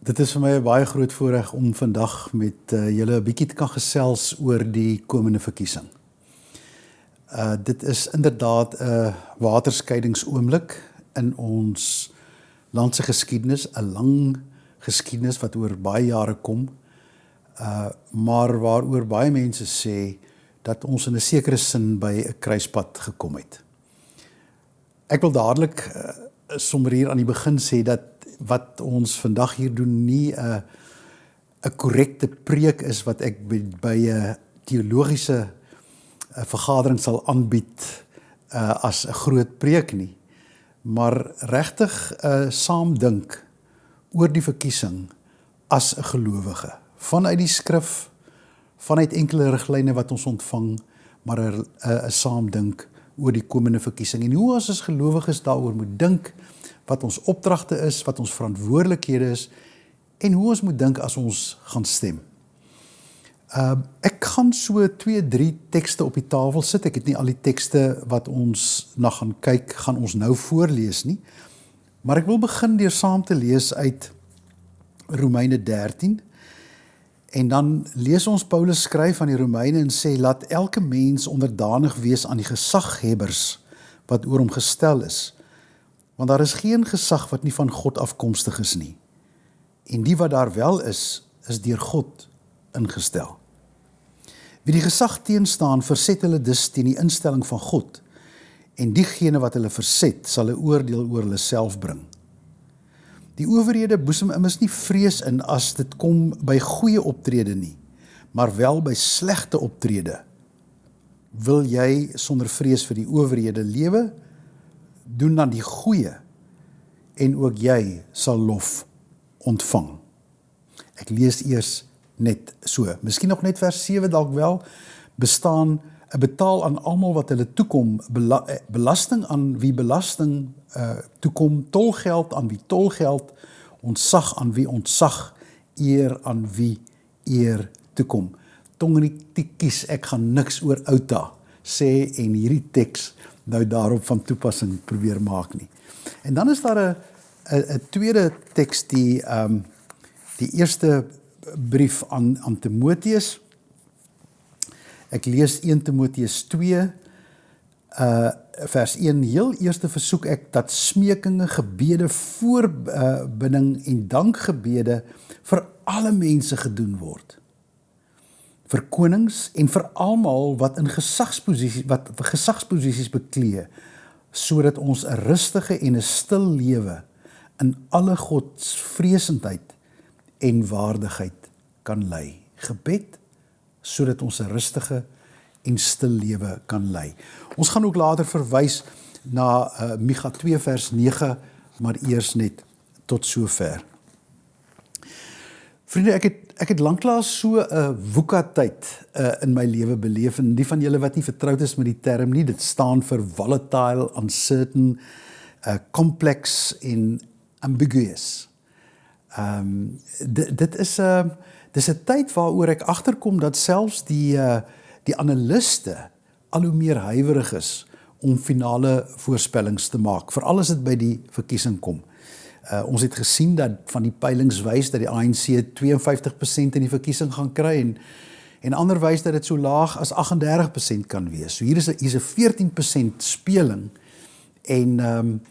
Dit is vir my 'n baie groot voorreg om vandag met julle 'n bietjie te kan gesels oor die komende verkiesing. Dit is inderdaad 'n waterskeidingsoomblik in ons land se geskiedenis, 'n lang geskiedenis wat oor baie jare kom, maar waaroor baie mense sê dat ons in 'n sekere sin by 'n kruispunt gekom het. Ek wil dadelik sommer hier aan die begin sê dat wat ons vandag hier doen nie 'n korrekte preek is wat ek by 'n teologiese vergadering sal aanbied as 'n groot preek nie, maar regtig saam dink oor die verkiesing as 'n gelowige, vanuit die skrif, vanuit enkele riglyne wat ons ontvang, maar 'n saam dink oor die komende verkiesing en hoe ons as gelowiges daaroor moet dink, wat ons opdragte is, wat ons verantwoordelikhede is en hoe ons moet dink as ons gaan stem. Ek gaan so 2-3 tekste op die tafel sit. Ek het nie al die tekste wat ons na gaan kyk, gaan ons nou voorlees nie, maar ek wil begin deur saam te lees uit Romeine 13 en dan lees ons Paulus skryf aan die Romeine en sê, laat elke mens onderdanig wees aan die gesaghebbers wat oor hom gestel is, want daar is geen gesag wat nie van God afkomstig is nie. En die wat daar wel is deur God ingestel. Wie die gesag teenstaan, verset hulle dus teen die instelling van God, en diegene wat hulle verset, sal 'n oordeel oor hulle self bring. Die owerhede boesem immers nie vrees in as dit kom by goeie optrede nie, maar wel by slegte optrede. Wil jy sonder vrees vir die owerhede lewe? Doen dan die goeie, en ook jy sal lof ontvang. Ek lees eers net so, miskien nog net vers 7 dalk wel, bestaan 'n betaal aan almal wat hulle toekom, belasting aan wie belasting toekom, tolgeld aan wie tolgeld, ontsag aan wie ontsag, eer aan wie eer toekom. Tongerietikies, ek gaan niks oor outa sê en hierdie teks nou daarop van toepassing probeer maak nie. En dan is daar 'n tweede teks, die eerste brief aan Timoteus. Ek lees 1 Timoteus 2, vers 1, heel eerste versoek ek dat smekinge, gebede, voorbinding en dankgebede vir alle mense gedoen word. Vir konings en vir almal wat in gesagsposisies beklee, sodat ons 'n rustige en 'n stil lewe in alle godsvreesendheid en waardigheid kan lei. Gebed, sodat ons 'n rustige en stil lewe kan lei. Ons gaan ook later verwys na Micha 2 vers 9, maar eers net tot sover. Vriende, ek het lanklaas so 'n VUCA-tyd in my lewe beleef, en die van julle wat nie vertroud is met die term nie, dit staan vir volatile, uncertain, complex en ambiguous. Dit is 'n tyd waaroor ek agterkom dat selfs die analiste al hoe meer huiwerig is om finale voorspellings te maak, veral as dit by die verkiesing kom. Ons het gesien dat van die peilings wys dat die ANC 52% in die verkiesing gaan kry, en ander wys dat dit so laag as 38% kan wees. So hier is 'n 14% speling, en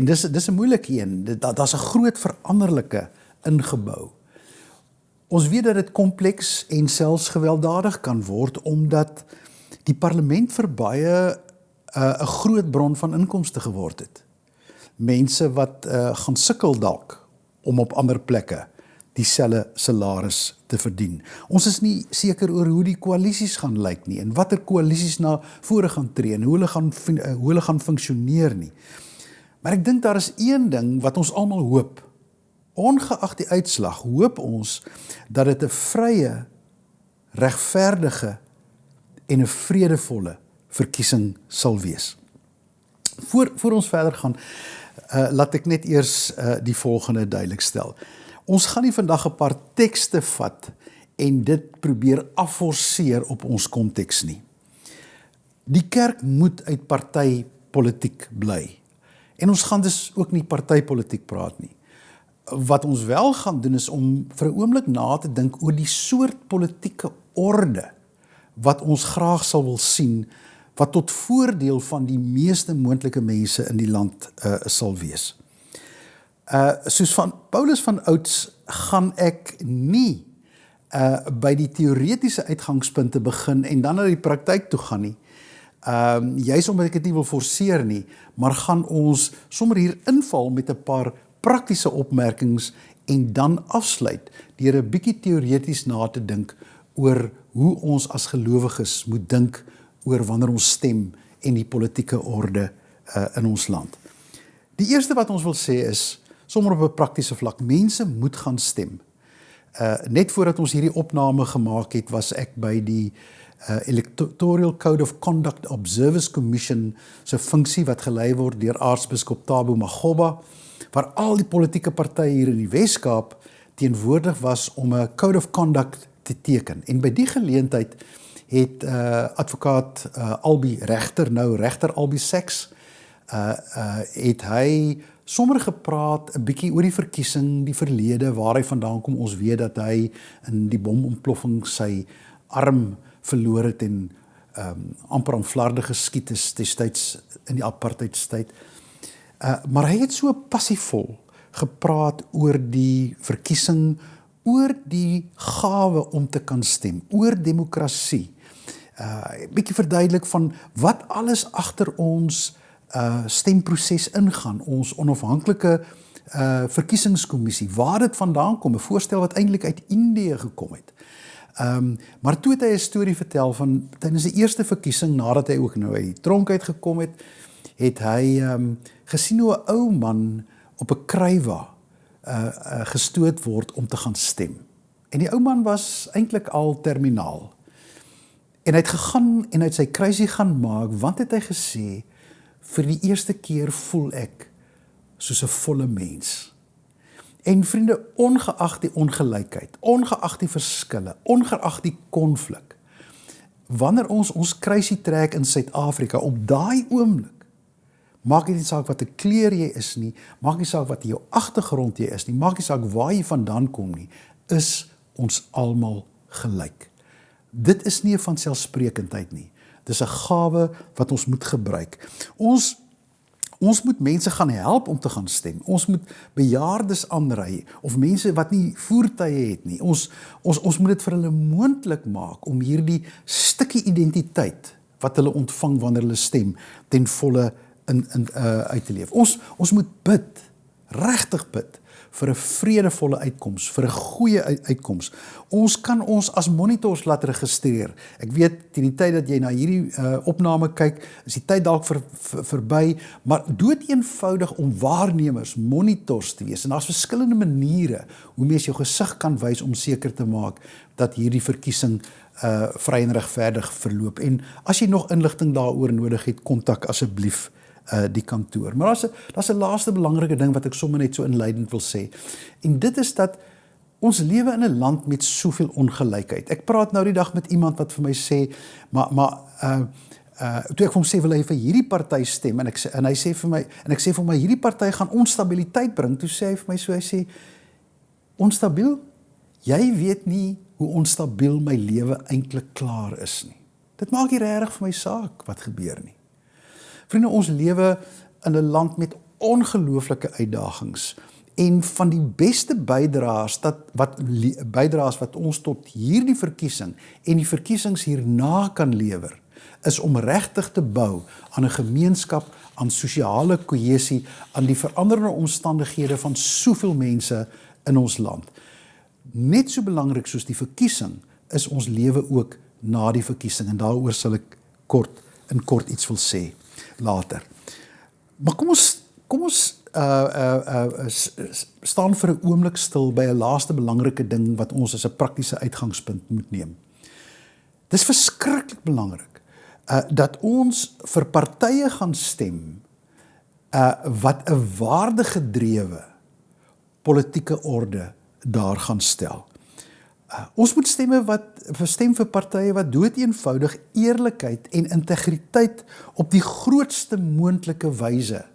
dis 'n moeilike een. Daar's 'n groot veranderlike ingebou. Ons weet dat dit kompleks en selfs gewelddadig kan word, omdat die parlement vir baie 'n groot bron van inkomste geword het. Mense wat gaan sukkel dalk om op ander plekke dieselfde salaris te verdien. Ons is nie seker oor hoe die koalisies gaan lyk nie, en watter koalisies na vore gaan tree, en hoe hulle gaan funksioneer nie. Maar ek dink daar is een ding wat ons almal hoop. Ongeag die uitslag, hoop ons dat dit 'n vrye, regverdige en 'n vredevolle verkiesing sal wees. Voor ons verder gaan, laat ek net eers die volgende duidelik stel. Ons gaan nie vandag 'n paar tekste vat en dit probeer afforceer op ons konteks nie. Die kerk moet uit partypolitiek bly. En ons gaan dus ook nie partypolitiek praat nie. Wat ons wel gaan doen is om vir 'n oomblik na te dink oor die soort politieke orde wat ons graag sal wil sien, wat tot voordeel van die meeste moontlike mense in die land sal wees. Soos van Paulus van ouds gaan ek nie by die teoretiese uitgangspunte begin en dan na die praktyk toe gaan nie. Juis omdat ek dit nie wil forceer nie, maar gaan ons sommer hier inval met 'n paar praktiese opmerkings en dan afsluit deur 'n bietjie teoreties na te dink oor hoe ons as gelowiges moet dink oor wanneer ons stem en die politieke orde in ons land. Die eerste wat ons wil sê is, sommer op 'n praktiese vlak, mense moet gaan stem. Net voordat ons hierdie opname gemaak het, was ek by die Electoral Code of Conduct Observers Commission se funksie wat gelei word deur aartsbiskop Thabo Makgoba, waar al die politieke partye hier in die Weskaap teenwoordig was om 'n Code of Conduct te teken. En by die geleentheid het advokaat regter Albie Sachs, het hy sommer gepraat 'n bietjie oor die verkiesing, die verlede, waar hy vandaan kom. Ons weet dat hy in die bomontploffing sy arm verloor het en amper aan flarde geskiet is destyds in die apartheidstyd. Maar hy het so passievol gepraat oor die verkiesing, oor die gawe om te kan stem, oor demokrasie. Bietjie verduidelik van wat alles agter ons stemproses ingaan, ons onafhanklike verkiesingskommissie, waar dit vandaan kom, 'n voorstel wat eintlik uit Indië gekom het. Maar toe het hy 'n storie vertel van tydens die eerste verkiesing, nadat hy ook nou uit die tronk uitgekom het, het hy gesien hoe 'n ou man op 'n kruiwa gestoot word om te gaan stem. En die ou man was eintlik al terminaal. En hy het gegaan en hy het sy kruisie gaan maak, want het hy gesê, vir die eerste keer voel ek soos 'n volle mens. En vriende, ongeag die ongelykheid, ongeag die verskille, ongeag die konflik, wanneer ons kruisie trek in Suid-Afrika, op daai oomblik, maak nie saak wat 'n kleur jy is nie, maak nie saak wat jou agtergrond jy is nie, maak nie saak waar jy vandaan kom nie, is ons almal gelyk. Dit is nie 'n vanselfsprekendheid nie. Dis 'n gawe wat ons moet gebruik. Ons moet mense gaan help om te gaan stem. Ons moet bejaardes aanry of mense wat nie voertuie het nie. Ons moet dit vir hulle moontlik maak om hierdie stukkie identiteit wat hulle ontvang wanneer hulle stem ten volle uit te leef. Ons moet bid, regtig bid vir 'n vredevolle uitkoms, vir 'n goeie uitkoms. Ons kan ons as monitors laat registreer. Ek weet, teen die tyd dat jy na hierdie opname kyk, is die tyd dalk verby, maar doeteenvoudig om waarnemers, monitors te wees. En daar's verskillende maniere hoe mens jou gesig kan wys om seker te maak dat hierdie verkiesing vry en regverdig verloop. En as jy nog inligting daaroor nodig het, kontak asseblief die kantoor. Maar daar's 'n laaste belangrike ding wat ek sommer net so inleidend wil sê. En dit is dat ons lewe in 'n land met soveel ongelykheid. Ek praat nou die dag met iemand wat vir my sê, toe ek vir hom sê, wil hy vir hierdie party stem, en hy sê vir my, en ek sê vir my, hierdie party gaan onstabiliteit bring, toe sê hy vir my so, hy sê, onstabiel? Jy weet nie hoe onstabiel my lewe eintlik klaar is nie. Dit maak nie regtig vir my saak wat gebeur nie. Vriende, ons lewe in 'n land met ongelooflike uitdagings en van die beste bydraes wat ons tot hierdie verkiesing en die verkiesings hierna kan lewer, is om regtig te bou aan 'n gemeenskap, aan sosiale kohesie, aan die veranderende omstandighede van soveel mense in ons land. Net so belangrik soos die verkiesing is ons lewe ook na die verkiesing, en daaroor sal ek in kort iets wil sê later. Maar kom ons staan vir 'n oomblik stil by 'n laaste belangrike ding wat ons as 'n praktiese uitgangspunt moet neem. Dis verskriklik belangrik dat ons vir partye gaan stem wat 'n waardegedrewe politieke orde daar gaan stel. Ons moet stem vir partye wat doeteenvoudig eerlikheid en integriteit op die grootste moontlike wyse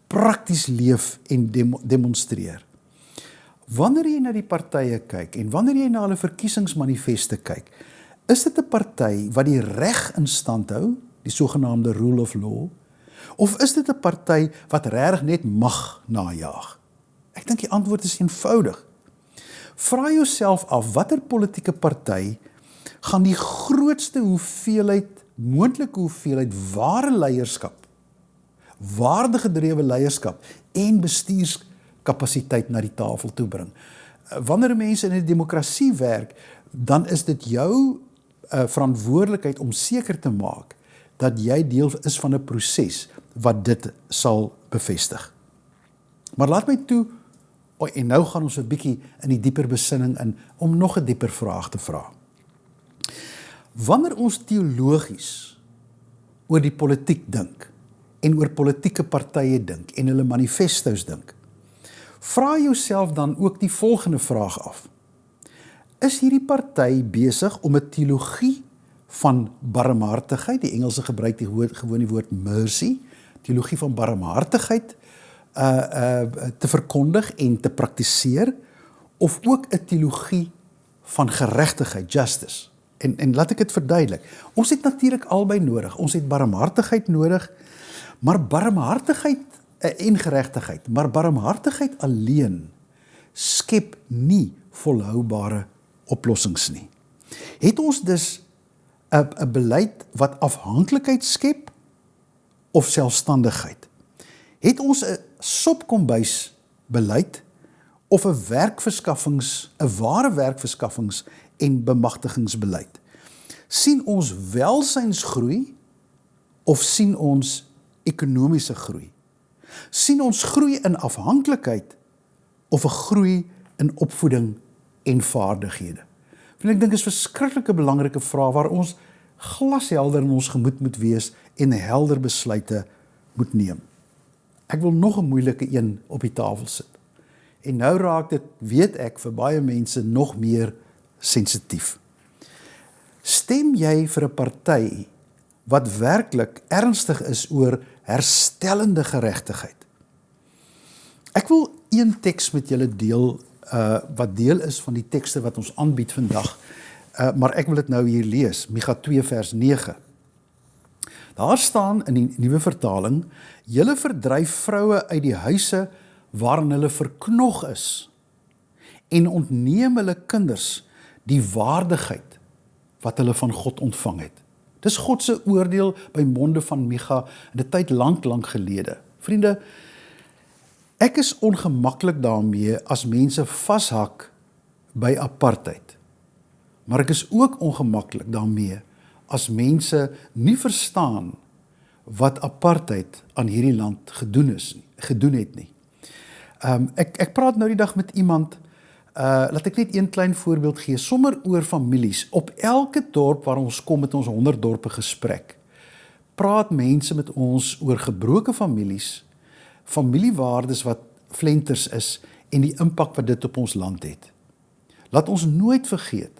prakties leef en demonstreer. Wanneer jy na die partye kyk en wanneer jy na hulle verkiesingsmanifeste kyk, is dit 'n party wat die reg in stand hou, die sogenaamde rule of law, of is dit 'n party wat regtig net mag najaag? Ek dink die antwoord is eenvoudig. Vra jouself af, watter politieke party gaan die grootste moontlike hoeveelheid ware leierskap, waardegedrewe leierskap en bestuurskapasiteit na die tafel toe bring. Wanneer mense in 'n demokrasie werk, dan is dit jou verantwoordelikheid om seker te maak dat jy deel is van 'n proses wat dit sal bevestig. Maar laat my toe, en nou gaan ons 'n bietjie in die dieper besinning in, om nog 'n dieper vraag te vra. Wanneer ons teologies oor die politiek dink, en oor politieke partye dink, en hulle manifestos dink, vra jouself dan ook die volgende vraag af. Is hierdie party besig om 'n teologie van barmhartigheid, die Engelse gebruik gewoon die woord mercy, teologie van barmhartigheid, te verkondig en te praktiseer, of ook 'n teologie van geregtigheid, justice? En laat ek dit verduidelik. Ons het natuurlik albei nodig. Ons het barmhartigheid nodig, maar barmhartigheid en geregtigheid, maar barmhartigheid alleen skep nie volhoubare oplossings nie. Het ons dus 'n beleid wat afhanklikheid skep of selfstandigheid? Het ons 'n sopkombuis beleid of 'n ware werkverskaffings en bemagtigingsbeleid? Sien ons welsynsgroei of sien ons ekonomiese groei? Sien ons groei in afhanklikheid of 'n groei in opvoeding en vaardighede? Want ek dink dit is 'n verskriklike belangrike vraag waar ons glashelder in ons gemoed moet wees en helder besluite moet neem. Ek wil nog 'n moeilike een op die tafel sit. En nou raak dit, weet ek, vir baie mense nog meer sensitief. Stem jy vir 'n party wat werklik ernstig is oor herstellende geregtigheid? Ek wil een teks met julle deel, wat deel is van die tekste wat ons aanbied vandag, maar ek wil dit nou hier lees, Micha 2 vers 9. Daar staan in die nuwe vertaling, julle verdryf vroue uit die huise waarin hulle verknog is, en ontneem hulle kinders die waardigheid wat hulle van God ontvang het. Dis God se oordeel by monde van Micha in 'n tyd lank gelede. Vriende, ek is ongemaklik daarmee as mense vashak by apartheid. Maar ek is ook ongemaklik daarmee as mense nie verstaan wat apartheid aan hierdie land gedoen het nie. Ek praat nou die dag met iemand, laat ek net een klein voorbeeld gee, sommer oor families. Op elke dorp waar ons kom met ons 100 dorpe gesprek, praat mense met ons oor gebroke families, familiewaardes wat flenters is en die impak wat dit op ons land het. Laat ons nooit vergeet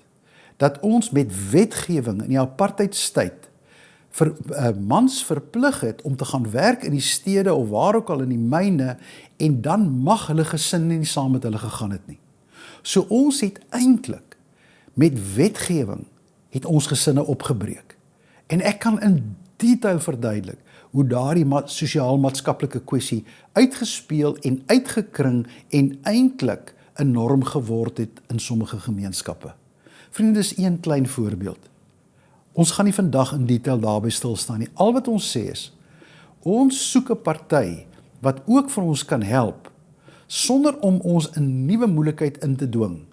dat ons met wetgewing in die apartheidstyd mans verplig het om te gaan werk in die stede of waar ook al in die myne, en dan mag hulle gesin nie saam met hulle gegaan het nie. So ons het eintlik met wetgewing het ons gesinne opgebreek. En ek kan in detail verduidelik hoe daardie sosiaal-maatskaplike kwessie uitgespeel en uitgekring en eintlik 'n norm geword het in sommige gemeenskappe. Vriende, dis een klein voorbeeld. Ons gaan nie vandag in detail daarby stil staan nie. Al wat ons sê is, ons soek 'n party wat ook vir ons kan help, sonder om ons in nuwe moeilikheid in te dwing,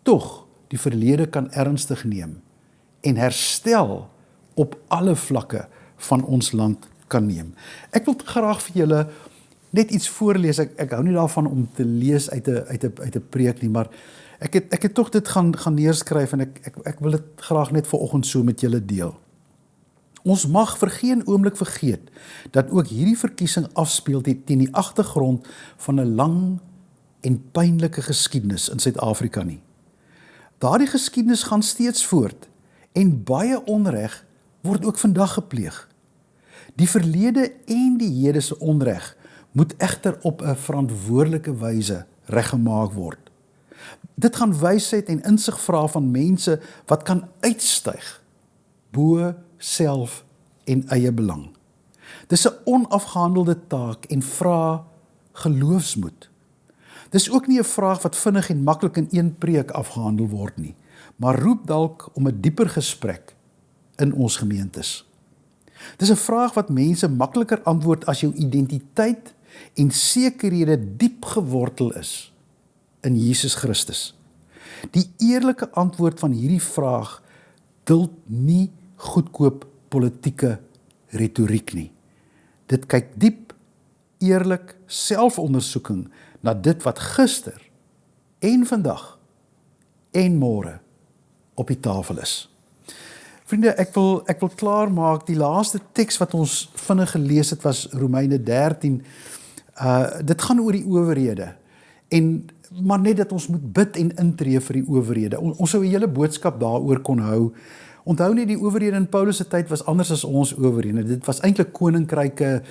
tog die verlede kan ernstig neem en herstel op alle vlakke van ons land kan neem. Ek wil graag vir julle net iets voorlees. Ek hou nie daarvan om te lees uit 'n preek nie, maar ek het tog dit gaan neerskryf en ek wil dit graag net vanoggend so met julle deel. Ons mag vir geen oomblik vergeet dat ook hierdie verkiesing afspeel teen die agtergrond van 'n lang en pynlike geskiedenis in Suid-Afrika nie. Daardie geskiedenis gaan steeds voort en baie onreg word ook vandag gepleeg. Die verlede en die hede se onreg moet egter op 'n verantwoordelike wyse reggemaak word. Dit gaan wysheid en insig vra van mense wat kan uitstyg bo self en eie belang. Dis 'n onafgehandelde taak en vra geloofsmoed. Dis ook nie 'n vraag wat vinnig en maklik in een preek afgehandel word nie, maar roep dalk om 'n dieper gesprek in ons gemeentes. Dis 'n vraag wat mense makliker antwoord as jou identiteit en sekerhede diep gewortel is in Jesus Christus. Die eerlike antwoord van hierdie vraag duld nie goedkoop politieke retoriek nie. Dit kyk diep, eerlik, selfondersoeking na dit wat gister en vandag en môre op die tafel is. Vriende, ek wil klaarmaak. Die laaste teks wat ons vinnig gelees het was Romeine 13. Dit gaan oor die owerhede. Maar net dat ons moet bid en intree vir die owerhede. Ons sou 'n hele boodskap daaroor kon hou. Onthou net, die owerhede in Paulus se tyd was anders as ons owerhede. Dit was eintlik koninkryke,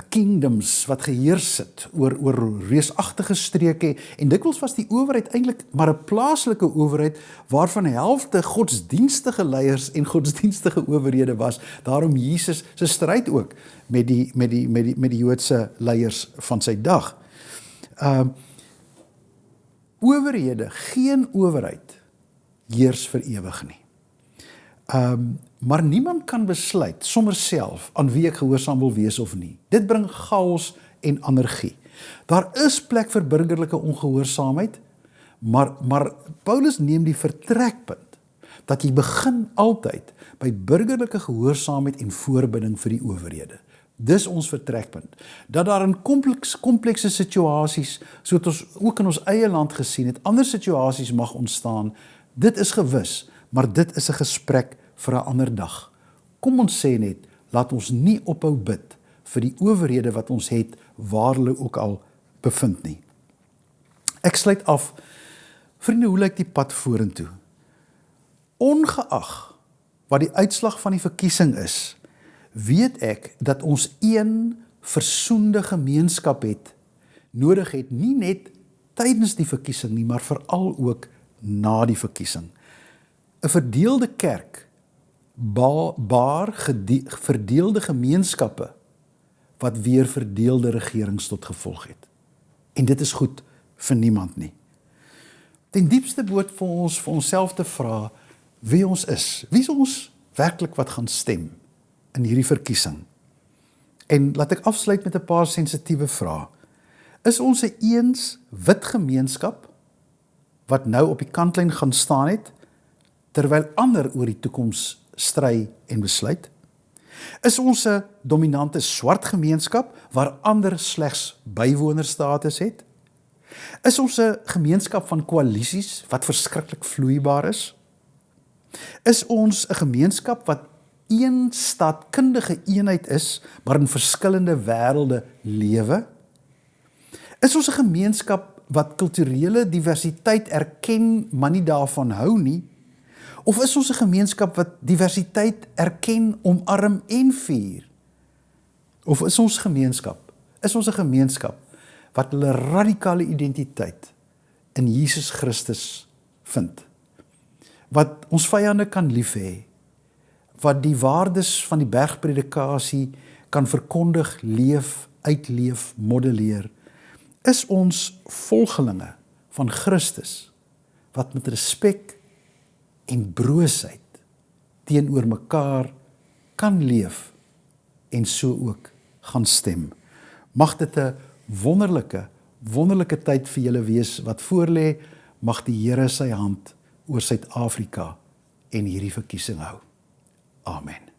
kingdoms wat geheers het oor reusagtige streke, en dikwels was die owerheid eintlik maar 'n plaaslike owerheid waarvan die helfte godsdienstige leiers en godsdienstige owerhede was. Daarom Jesus se stryd ook met die Joodse leiers van sy dag. Owerhede, geen owerheid heers vir ewig nie. Maar niemand kan besluit sommer self aan wie ek gehoorsaam wil wees of nie. Dit bring chaos en anargie. Daar is plek vir burgerlike ongehoorsaamheid, maar Paulus neem die vertrekpunt dat jy begin altyd by burgerlike gehoorsaamheid en voorbidding vir die owerhede. Dis ons vertrekpunt. Dat daar in komplekse situasies, soos ons ook in ons eie land gesien het, ander situasies mag ontstaan, dit is gewis, maar dit is 'n gesprek vir 'n ander dag. Kom ons sê net, laat ons nie ophou bid vir die owerhede wat ons het, waar hulle ook al bevind nie. Ek sluit af. Vriende, hoe lyk die pad vorentoe? Ongeag wat die uitslag van die verkiesing is, weet ek dat ons een versoende gemeenskap nodig het, nie net tydens die verkiesing nie, maar veral ook na die verkiesing. 'n verdeelde kerk baar verdeelde gemeenskappe wat weer verdeelde regerings tot gevolg het. En dit is goed vir niemand nie. Ten diepste bood vir onsself te vra wie ons is. Wie is ons werklik wat gaan stem in hierdie verkiesing? En laat ek afsluit met 'n paar sensitiewe vrae. Is ons 'n eens wit gemeenskap wat nou op die kantlyn gaan staan het, terwyl ander oor die toekoms stry en besluit? Is ons 'n dominante swart gemeenskap waar ander slegs bywonerstatus het? Is ons 'n gemeenskap van koalisies wat verskriklik vloeibaar is? Is ons 'n gemeenskap wat een staatkundige eenheid is, maar in verskillende wêrelde lewe? Is ons 'n gemeenskap wat kulturele diversiteit erken, maar nie daarvan hou nie? Of is ons 'n gemeenskap wat diversiteit erken, omarm en vier? Of is ons 'n gemeenskap wat hulle radikale identiteit in Jesus Christus vind? Wat ons vyande kan lief hê, wat die waardes van die bergpredikasie kan verkondig, leef, uitleef, modelleer, is ons volgelinge van Christus, wat met respek en broosheid teenoor mekaar kan leef en so ook gaan stem. Mag dit 'n wonderlike tyd vir julle wees wat voorlê. Mag die Here sy hand oor Suid-Afrika en hierdie verkiesing hou. Amen.